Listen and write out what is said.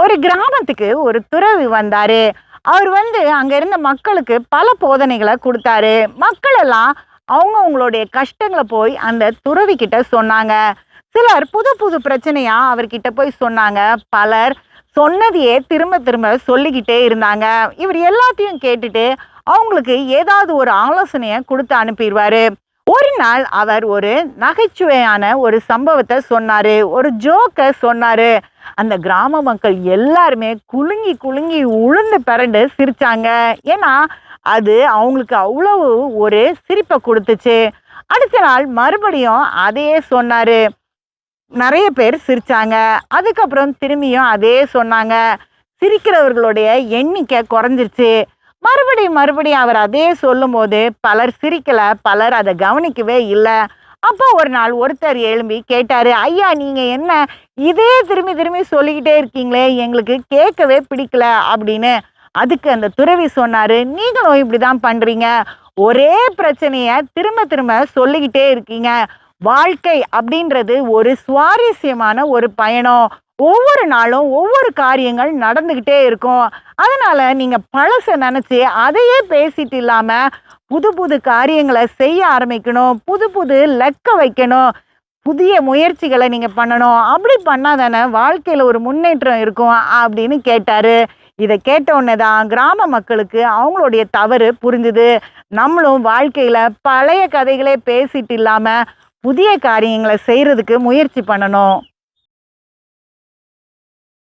ஒரு கிராமத்துக்கு ஒரு துறவி வந்தாரு. அவர் அங்க இருந்த மக்களுக்கு பல போதனைகள குடுத்தாரு. மக்கள் எல்லாம் அவங்களுடைய கஷ்டங்கள போய் அந்த துறவி கிட்ட சொன்னாங்க. சிலர் புது புது பிரச்சனையா அவர்கிட்ட போய் சொன்னாங்க. பலர் சொன்னதையே திரும்ப திரும்ப சொல்லிக்கிட்டே இருந்தாங்க. இவர் எல்லாத்தையும் கேட்டுட்டு அவங்களுக்கு ஏதாவது ஒரு ஆலோசனைய குடுத்து அனுப்பிருவாரு. ஒரு நாள் அவர் ஒரு நகைச்சுவையான ஒரு சம்பவத்த சொன்னாரு. ஒரு ஜோக்க சொன்னாரு. அந்த கிராம மக்கள் எல்லாருமே குலுங்கி குலுங்கி உழுந்து பெரண்டு சிரிச்சாங்க. ஏன்னா, அது அவங்களுக்கு அவ்வளவு ஒரு சிரிப்ப குடுத்துச்சு. அடுத்த நாள் மறுபடியும் அதையே சொன்னாரு. நெறைய பேர் சிரிச்சாங்க. அதுக்கப்புறம் திரும்பியும் அதே சொன்னாங்க. சிரிக்கிறவர்களுடைய எண்ணிக்கை குறைஞ்சிருச்சு. மறுபடியும் மறுபடியும் அவர் அதே சொல்லும்போது, பலர் சிரிக்கல, பலர் அத கவனிக்கவே இல்ல. அப்போ ஒரு நாள் ஒருத்தர் எழும்பி கேட்டாரு, "ஐயா நீங்க என்ன இதே திரும்பி திரும்பி சொல்லிக்கிட்டே இருக்கீங்களே, எங்களுக்கு கேட்கவே பிடிக்கல" அப்படின்னு. அதுக்கு அந்த துறவி சொன்னாரு, "நீங்களும் இப்படிதான் பண்றீங்க. ஒரே பிரச்சனைய திரும்ப திரும்ப சொல்லிக்கிட்டே இருக்கீங்க. வாழ்க்கை அப்படின்றது ஒரு சுவாரஸ்யமான ஒரு பயணம். ஒவ்வொரு நாளும் ஒவ்வொரு காரியங்கள் நடந்துகிட்டே இருக்கும். அதனால நீங்க பழச நெனச்சு அதையே பேசிட்டு இல்லாம, புது புது காரியங்கள செய்ய ஆரம்பிக்கணும். புது புது லக்க வைக்கணும். புதிய முயற்சிகள நீங்க பண்ணணும். அப்படி பண்ணா தானே வாழ்க்கையில ஒரு முன்னேற்றம் இருக்கும்" அப்படின்னு கேட்டாரு. இத கேட்ட உடனே தான் கிராம மக்களுக்கு அவங்களுடைய தவறு புரிஞ்சுது. நம்மளும் வாழ்க்கையில பழைய கதைகளே பேசிட்டு இல்லாம, புதிய காரியங்கள செய்றதுக்கு முயற்சி பண்ணணும்.